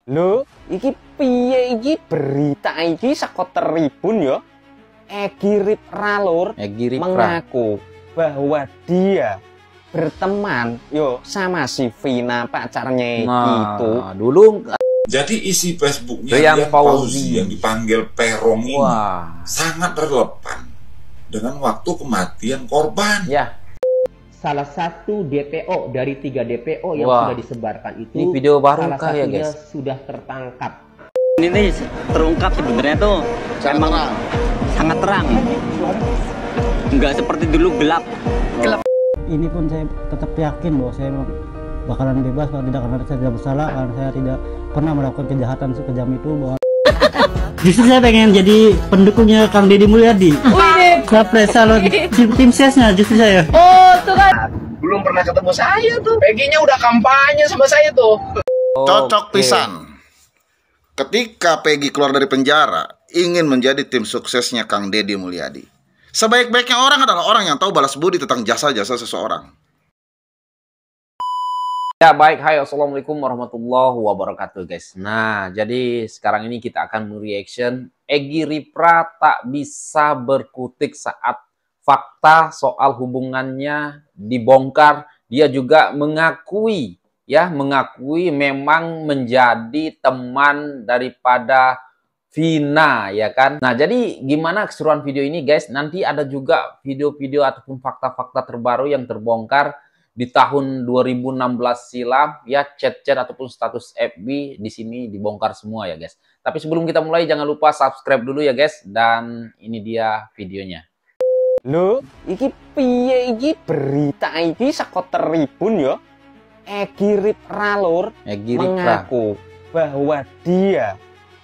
Lho, iki piye iki berita iki saka Tribun ya? Egy Ralur mengaku bahwa dia berteman sama si Vina pacarnya itu. Dulu jadi isi Facebooknya Rian Fauzi yang dipanggil Perong ini sangat relevan dengan waktu kematian korban. Ya. Salah satu DPO dari 3 DPO yang sudah disebarkan itu, ini video baru salah satunya ya guys, sudah tertangkap. Ini terungkap sebenarnya tuh emang sangat terang, nggak seperti dulu gelap. Ini pun saya tetap yakin bahwa saya bakalan bebas kalau tidak, karena saya tidak bersalah, karena saya tidak pernah melakukan kejahatan sekejam itu. Bahwa justru saya pengen jadi pendukungnya Kang Deddy Mulyadi. Capres calon tim sesnya justru saya. Oh, tuh kan. Belum pernah ketemu saya tuh. Peggy-nya udah kampanye sama saya tuh. Cocok pisan. Ketika Peggy keluar dari penjara, ingin menjadi tim suksesnya Kang Deddy Mulyadi. Sebaik-baiknya orang adalah orang yang tahu balas budi tentang jasa-jasa seseorang. Ya baik, hai, assalamualaikum warahmatullahi wabarakatuh guys. Nah, jadi sekarang ini kita akan mereaction Egy Ripra tak bisa berkutik saat fakta soal hubungannya dibongkar. Dia juga mengakui memang menjadi teman daripada Vina, ya kan. Nah, jadi gimana keseruan video ini guys? Nanti ada juga video-video ataupun fakta-fakta terbaru yang terbongkar di tahun 2016 silam, ya, chat-chat ataupun status FB di sini dibongkar semua ya guys. Tapi sebelum kita mulai jangan lupa subscribe dulu ya guys, dan ini dia videonya. Lho, iki piye iki berita iki saka Tribun ya? Egy Ralur mengaku bahwa dia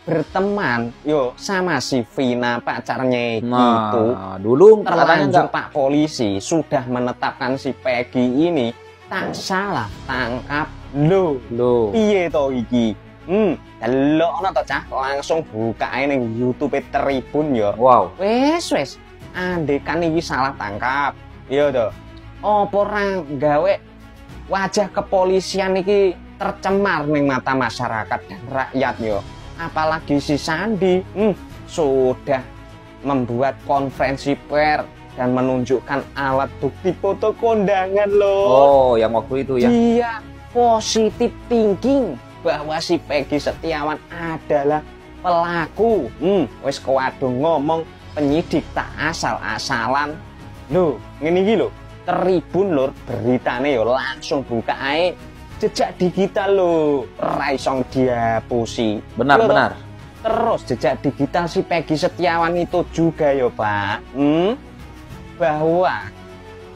berteman sama si Vina pacarnya itu. Dulu terlanjur Pak polisi sudah menetapkan si Peggy ini tak salah tangkap. Loh piye to iki? Delok to cah, langsung bukae ning YouTube Tribun ya. Wow. Wes andekan iki salah tangkap. Iya to. Apa ora gawe wajah kepolisian iki tercemar ning mata masyarakat dan rakyat yo. Apalagi si Sandi sudah membuat konferensi pers dan menunjukkan alat bukti foto kondangan loh. Oh, yang waktu itu ya. Dia positif thinking bahwa si Peggy Setiawan adalah pelaku. Wes kewadung ngomong penyidik tak asal-asalan. Loh, ngene iki lho. Tribun lur beritane yo langsung buka ae jejak digital lo, raisong dihapusi. Benar. Terus jejak digital si Peggy Setiawan itu juga yo Pak, bahwa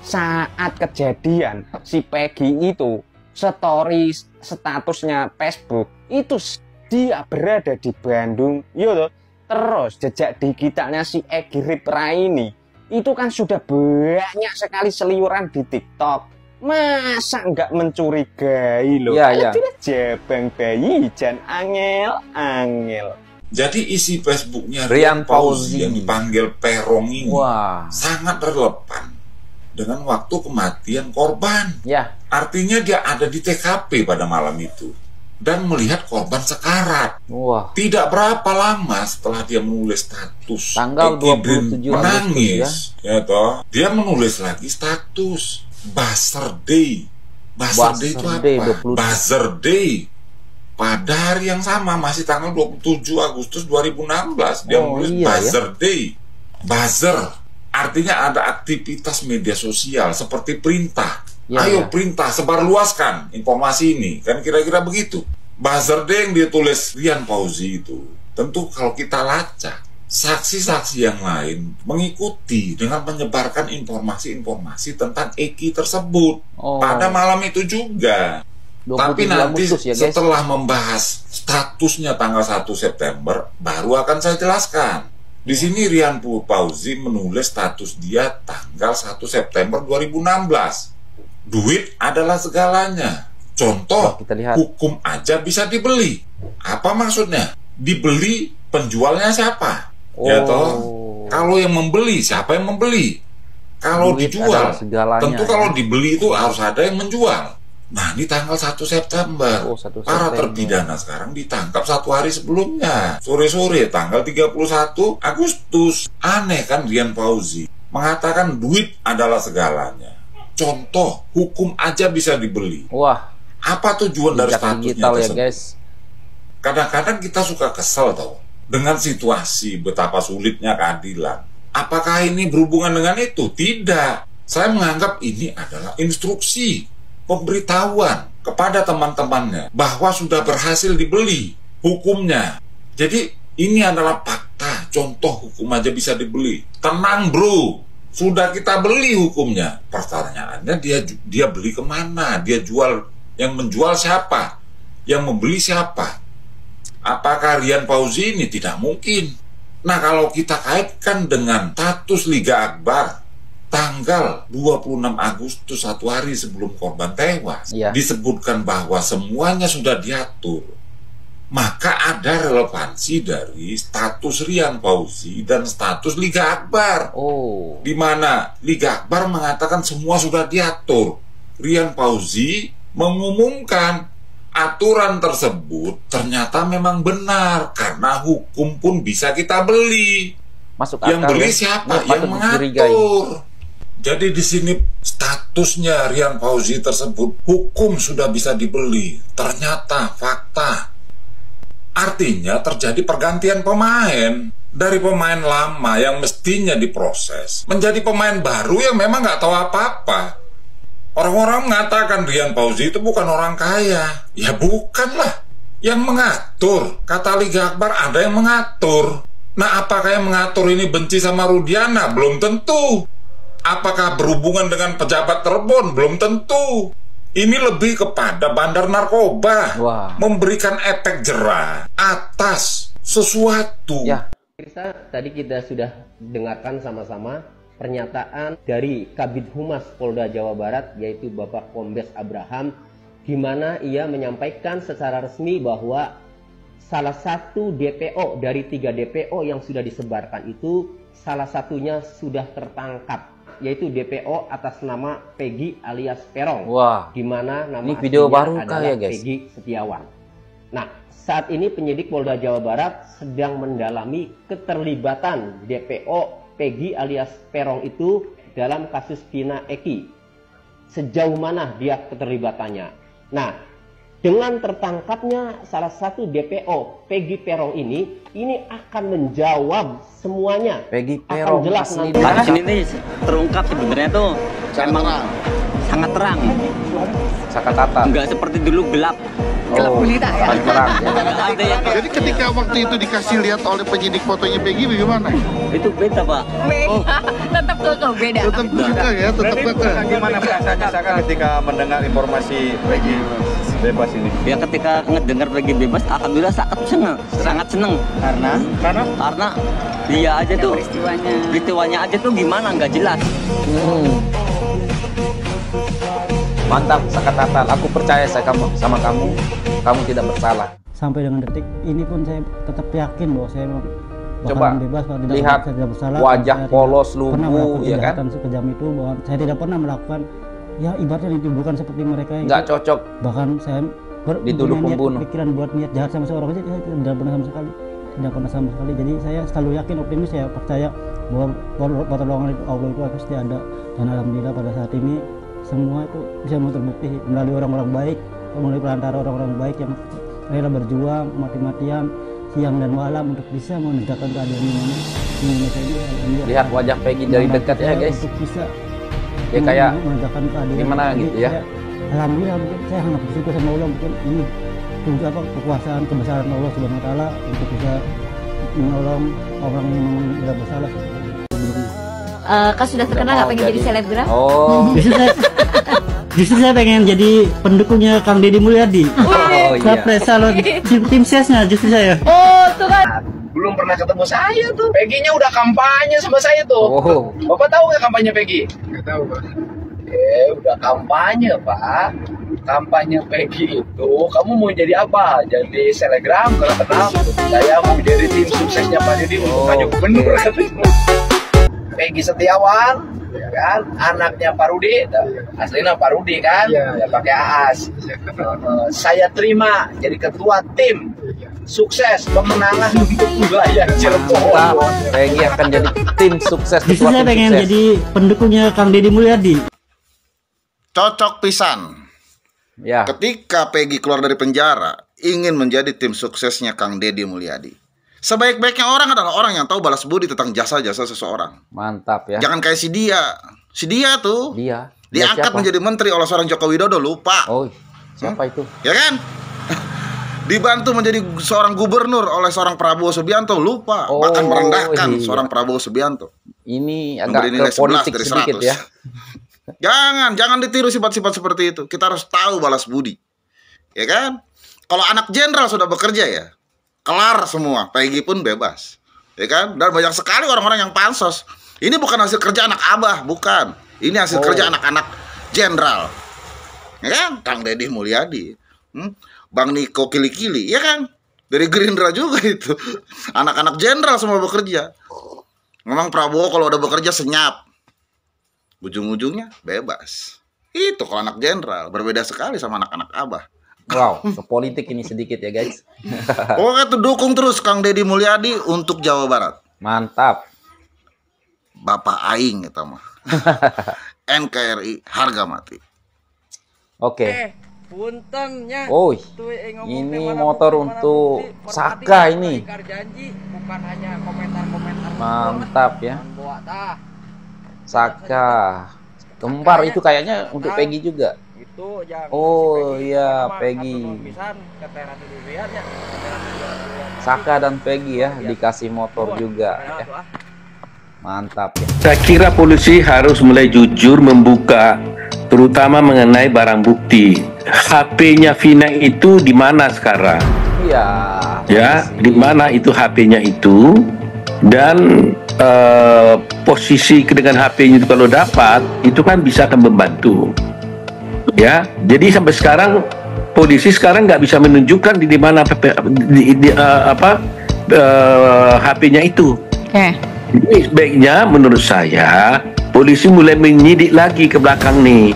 saat kejadian si Peggy itu story statusnya Facebook itu dia berada di Bandung, yo loh. Terus jejak digitalnya si Egy Ripra ini itu kan sudah banyak sekali seliuran di TikTok. Masa nggak mencurigai loh? Ya. Tidak jabang bayi jan angel. Jadi isi Facebooknya Rian Rian Fauzi Fauzi yang dipanggil Perong ini sangat relevan dengan waktu kematian korban. Ya. Artinya dia ada di TKP pada malam itu dan melihat korban sekarat. Tidak berapa lama setelah dia menulis status tanggal 27 menangis, ya toh, dia menulis lagi status Buzzer Day. Buzzer Day itu apa? Buzzer Day pada hari yang sama, masih tanggal 27 Agustus 2016 dia menulis Buzzer Day. Buzzer artinya ada aktivitas media sosial seperti perintah. Ayo perintah, sebarluaskan informasi ini, kan kira-kira begitu. Buzzer Day yang dia tulis Rian Fauzi itu, tentu kalau kita lacak, saksi-saksi yang lain mengikuti dengan menyebarkan informasi-informasi tentang Egy tersebut pada malam itu juga. Tapi nanti setelah membahas statusnya tanggal 1 September baru akan saya jelaskan. Di sini Rian Fauzi menulis status dia tanggal 1 September 2016. Duit adalah segalanya. Contoh, hukum aja bisa dibeli. Apa maksudnya? Dibeli, penjualnya siapa? Ya toh. Kalau yang membeli, siapa yang membeli? Kalau dijual, tentu kalau dibeli itu harus ada yang menjual. Nah, ini tanggal 1 September. Oh, 1 Para September. terpidana sekarang ditangkap 1 hari sebelumnya. Sore-sore tanggal 31 Agustus. Aneh kan Rian Fauzi mengatakan duit adalah segalanya. Contoh, hukum aja bisa dibeli. Wah, Apa tujuan dari jejak statusnya digital ya tersebut? guys. Kadang-kadang kita suka kesel tau dengan situasi betapa sulitnya keadilan. Apakah ini berhubungan dengan itu? Tidak. Saya menganggap ini adalah instruksi, pemberitahuan kepada teman-temannya bahwa sudah berhasil dibeli hukumnya. Jadi ini adalah fakta, contoh hukum aja bisa dibeli. Tenang bro, sudah kita beli hukumnya. Pertanyaannya dia beli kemana? Dia jual, yang menjual siapa? Yang membeli siapa? Apakah Rian Fauzi ini? Tidak mungkin. Nah, kalau kita kaitkan dengan status Liga Akbar tanggal 26 Agustus, 1 hari sebelum korban tewas, disebutkan bahwa semuanya sudah diatur, maka ada relevansi dari status Rian Fauzi dan status Liga Akbar. Di mana Liga Akbar mengatakan semua sudah diatur. Rian Fauzi mengumumkan aturan tersebut ternyata memang benar, karena hukum pun bisa kita beli. Masuk yang akal, beli ya? siapa? Nah, Yang mengatur. Jadi di sini statusnya Rian Fauzi tersebut hukum sudah bisa dibeli. Ternyata fakta. Artinya terjadi pergantian pemain. Dari pemain lama yang mestinya diproses menjadi pemain baru yang memang nggak tahu apa-apa. Orang-orang mengatakan Rian Fauzi itu bukan orang kaya. Ya bukanlah. Yang mengatur, kata Liga Akbar, ada yang mengatur. Nah, apakah yang mengatur ini benci sama Rudiana? Belum tentu. Apakah berhubungan dengan pejabat Cirebon? Belum tentu. Ini lebih kepada bandar narkoba. Memberikan efek jerah atas sesuatu. Pemirsa, tadi kita sudah dengarkan sama-sama pernyataan dari Kabid Humas Polda Jawa Barat, yaitu Bapak Kombes Abraham, di mana ia menyampaikan secara resmi bahwa salah satu DPO dari 3 DPO yang sudah disebarkan itu, salah satunya sudah tertangkap, yaitu DPO atas nama Peggy alias Perong. Di mana nama ini video baru adalah ya guys? Peggy Setiawan. Nah, saat ini penyidik Polda Jawa Barat sedang mendalami keterlibatan DPO Peggy alias Perong itu dalam kasus Vina Eki. Sejauh mana dia keterlibatannya? Nah, dengan tertangkapnya salah satu DPO Peggy Perong ini akan menjawab semuanya. Peggy Perong akan jelas nanti. Kasus ini terungkap sebenarnya tuh memang sangat terang. Sakatata. Enggak seperti dulu gelap. Gelap gulita ya. Jadi ketika waktu itu dikasih lihat oleh penyidik fotonya Peggy bagaimana? Itu beda, Pak. Beda. Tetap kekeh beda. Tetap kekeh ya, tetap kekeh. Gimana perasaannya Saka ketika mendengar informasi Peggy bebas ini? Ya ketika ngedengar Peggy bebas, alhamdulillah sangat seneng. Karena dia aja tuh peristiwanya aja tuh gimana nggak jelas. Mantap Sakatata, aku percaya sama kamu tidak bersalah. Sampai dengan detik ini pun saya tetap yakin bahwa saya Coba bebas, lihat bersalah, wajah polos lugu, ya kan? Sekejam itu bahwa saya tidak pernah melakukan, ya ibaratnya itu bukan seperti mereka yang nggak cocok. Bahkan saya dituduh pembunuh. Pikiran buat niat jahat sama seorang aja tidak pernah sama sekali. Tidak pernah sama sekali. Jadi saya selalu yakin, optimis, saya percaya bahwa pertolongan Allah itu pasti ada. Dan alhamdulillah pada saat ini semua itu bisa terbukti melalui orang-orang baik, melalui perantara orang-orang baik yang rela berjuang mati-matian siang dan malam untuk bisa menegakkan keadilan di Indonesia ini. Lihat wajah Peggy dari dekat ya guys. Untuk bisa ya kayak menegakkan keadilan gimana gitu ya. Alhamdulillah saya sangat bersyukur sama Allah, mungkin ini kekuasaan kebesaran Allah Subhanahu Wa Taala untuk bisa menolong orang yang tidak bersalah. Kak sudah terkenal nggak pengen jadi selebgram? Justru saya pengen jadi pendukungnya Kang Deddy Mulyadi. Capres calon tim sesnya justru saya. Tuh kan. Belum pernah ketemu saya tuh. Peggy-nya udah kampanye sama saya tuh. Bapak tahu nggak kampanye Peggy? Nggak tahu, Pak. Udah kampanye, Pak. Kampanye Peggy itu, kamu mau jadi apa? Jadi selebgram? Kalau kenal, saya mau jadi tim suksesnya Pak Deddy untuk maju gubernur. Peggy Setiawan, ya kan, anaknya Pak Rudi, aslinya Pak Rudi kan, ya pakai AAS. Saya terima jadi ketua tim sukses pemenangan untuk wilayah Cirebon. Peggy akan jadi tim sukses. Justru saya pengen jadi pendukungnya Kang Deddy Mulyadi. Cocok pisan. Ya. Ketika Peggy keluar dari penjara, ingin menjadi tim suksesnya Kang Deddy Mulyadi. Sebaik-baiknya orang adalah orang yang tahu balas budi tentang jasa-jasa seseorang. Mantap ya. Jangan kayak si dia. Si dia tuh diangkat menjadi menteri oleh seorang Joko Widodo, lupa. Oh, siapa itu? Ya kan? Dibantu menjadi seorang gubernur oleh seorang Prabowo Subianto, lupa. Bahkan merendahkan seorang Prabowo Subianto. Ini agak ke politik sedikit ya. Jangan ditiru sifat-sifat seperti itu. Kita harus tahu balas budi. Ya kan? Kalau anak jenderal sudah bekerja ya, kelar semua. Peggy pun bebas. Ya kan? Dan banyak sekali orang-orang yang pansos. Ini bukan hasil kerja anak abah, bukan. Ini hasil kerja anak-anak jenderal. Ya kan? Kang Deddy Mulyadi. Bang Niko Kili-Kili, ya kan? Dari Gerindra juga itu. Anak-anak jenderal semua bekerja. Memang Prabowo kalau udah bekerja senyap. Ujung-ujungnya bebas. Itu kalau anak jenderal, berbeda sekali sama anak-anak abah. Wow, ke politik ini sedikit ya guys. Pokoknya tuh dukung terus Kang Deddy Mulyadi untuk Jawa Barat. Mantap. Bapak Aing itu mah. NKRI harga mati. Oke. Oh, ini motor untuk Saka ini. Mantap ya. Saka kembar itu kayaknya untuk Peggy juga. Oh iya, Peggy. Saka dan Peggy ya dikasih motor juga ya. Mantap ya. Saya kira polisi harus mulai jujur membuka, terutama mengenai barang bukti. HP-nya Vina itu di mana sekarang? Iya. Ya, di mana itu HP-nya itu? Dan posisi dengan HP-nya itu kalau dapat, itu kan bisa akan membantu. Ya, jadi sampai sekarang polisi sekarang nggak bisa menunjukkan di mana HP-nya itu. Oke. Jadi sebaiknya menurut saya polisi mulai menyidik lagi ke belakang nih.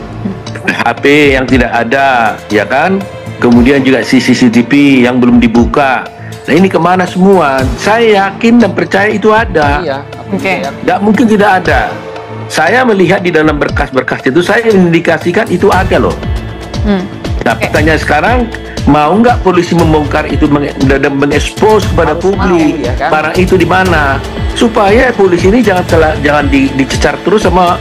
HP yang tidak ada, ya kan? Kemudian juga CCTV yang belum dibuka. Nah ini kemana semua? Saya yakin dan percaya itu ada. Iya. Oke. Nggak mungkin tidak ada. Saya melihat di dalam berkas-berkas itu, saya indikasikan itu ada loh. Nah pertanyaan sekarang, mau nggak polisi membongkar itu dan mengekspos kepada publik ya kan? barang itu di mana, supaya polisi ini jangan dicecar terus sama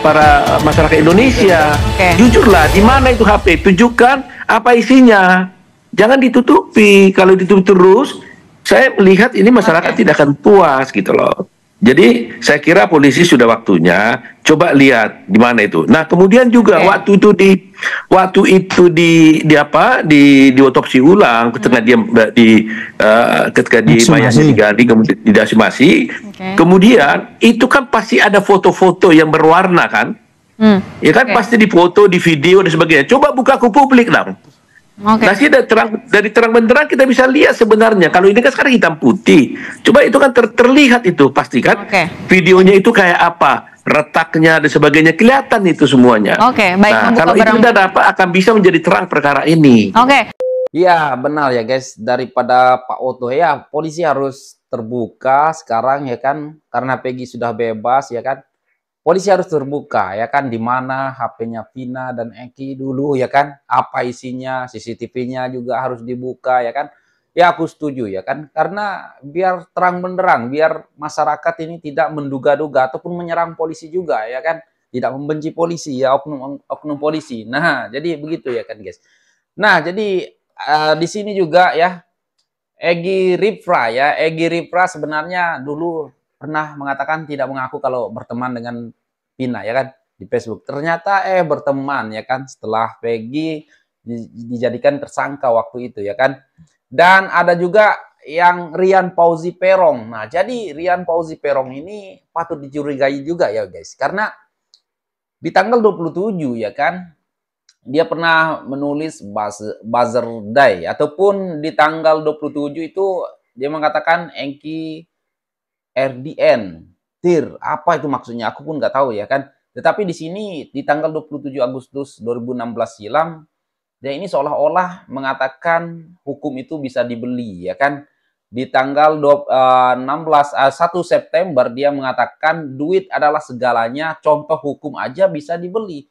para masyarakat Indonesia. Jujurlah, di mana itu HP, tunjukkan apa isinya, jangan ditutupi. Kalau ditutup terus, saya melihat ini masyarakat tidak akan puas gitu loh. Jadi saya kira polisi sudah waktunya coba lihat di mana itu. Nah kemudian juga waktu itu di otopsi ulang ketika ketika mayatnya digali kemudian diekshumasi, kemudian itu kan pasti ada foto-foto yang berwarna kan, ya kan pasti difoto, di video dan sebagainya. Coba buka ke publik dong. Nah, dari terang benderang kita bisa lihat sebenarnya. Kalau ini kan sekarang hitam putih. Coba itu kan terlihat itu pasti kan. Videonya itu kayak apa, retaknya dan sebagainya kelihatan itu semuanya. Baik. Nah, kalau itu sudah dapat akan bisa menjadi terang perkara ini. Iya benar ya guys. Daripada Pak Oto ya, polisi harus terbuka sekarang ya kan, karena Peggy sudah bebas ya kan. Polisi harus terbuka ya kan, di mana HP-nya Vina dan Eki dulu ya kan, apa isinya, CCTV-nya juga harus dibuka ya kan. Ya aku setuju ya kan, karena biar terang benderang, biar masyarakat ini tidak menduga-duga ataupun menyerang polisi juga ya kan, tidak membenci polisi ya, oknum polisi. Nah jadi begitu ya kan guys. Nah jadi di sini juga ya, Egy Ripra ya, Egy Ripra sebenarnya dulu pernah mengatakan tidak mengaku kalau berteman dengan Vina ya kan di Facebook. Ternyata berteman ya kan setelah Peggy dijadikan tersangka waktu itu ya kan. Dan ada juga yang Rian Fauzi Perong. Nah, jadi Rian Fauzi Perong ini patut dicurigai juga ya guys, karena di tanggal 27 ya kan dia pernah menulis buzzer day, ataupun di tanggal 27 itu dia mengatakan Eki RDN tir. Apa itu maksudnya? Aku pun nggak tahu ya kan. Tetapi di sini di tanggal 27 Agustus 2016 silam, dia ini seolah-olah mengatakan hukum itu bisa dibeli ya kan. Di tanggal 1 September dia mengatakan duit adalah segalanya, contoh hukum aja bisa dibeli.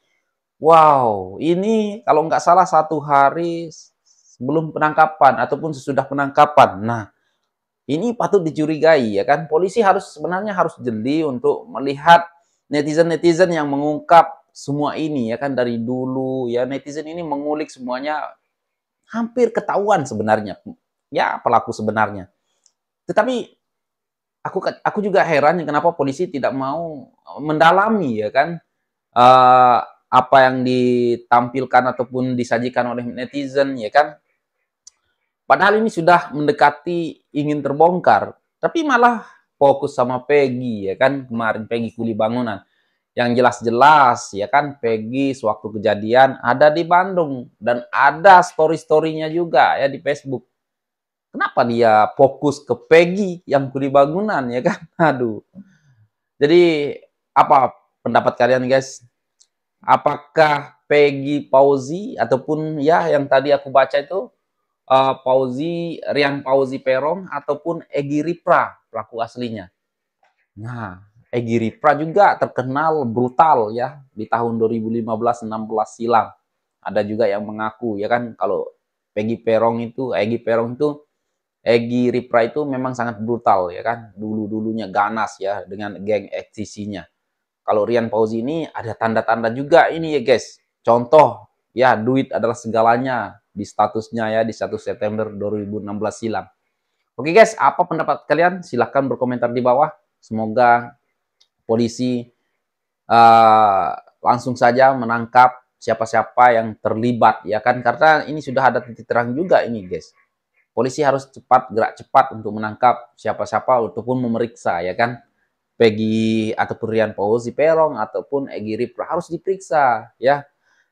Wow, ini kalau nggak salah 1 hari sebelum penangkapan ataupun sesudah penangkapan. Nah, ini patut dicurigai ya kan. Polisi sebenarnya harus jeli untuk melihat netizen-netizen yang mengungkap semua ini ya kan dari dulu ya. Netizen ini mengulik semuanya, hampir ketahuan sebenarnya ya pelaku sebenarnya. Tetapi aku juga heran kenapa polisi tidak mau mendalami ya kan apa yang ditampilkan ataupun disajikan oleh netizen ya kan. Padahal ini sudah mendekati ingin terbongkar, tapi malah fokus sama Peggy ya kan, kemarin Peggy kuli bangunan. Yang jelas-jelas ya kan Peggy sewaktu kejadian ada di Bandung dan ada story-storynya juga ya di Facebook. Kenapa dia fokus ke Peggy yang kuli bangunan ya kan? Aduh. Jadi apa pendapat kalian guys? Apakah Peggy Fauzi ataupun ya yang tadi aku baca itu Rian Fauzi Perong ataupun Egy Ripra pelaku aslinya? Nah, Egy Ripra juga terkenal brutal ya di tahun 2015-16 silam. Ada juga yang mengaku ya kan kalau Egy Ripra itu memang sangat brutal ya kan. Dulunya ganas ya dengan geng XCC-nya. Kalau Rian Fauzi ini ada tanda-tanda juga ini ya guys. Contoh ya duit adalah segalanya di statusnya ya di 1 September 2016 silam. Oke guys, apa pendapat kalian? Silahkan berkomentar di bawah. Semoga polisi langsung saja menangkap siapa-siapa yang terlibat ya kan, karena ini sudah ada titik terang juga ini guys. Polisi harus gerak cepat untuk menangkap siapa-siapa ataupun memeriksa ya kan. Peggy ataupun Rian Fauzi Perong ataupun Egy Ripra harus diperiksa ya.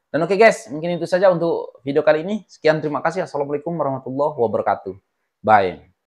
Dan oke guys, mungkin itu saja untuk video kali ini. Sekian, terima kasih. Assalamualaikum warahmatullahi wabarakatuh. Bye.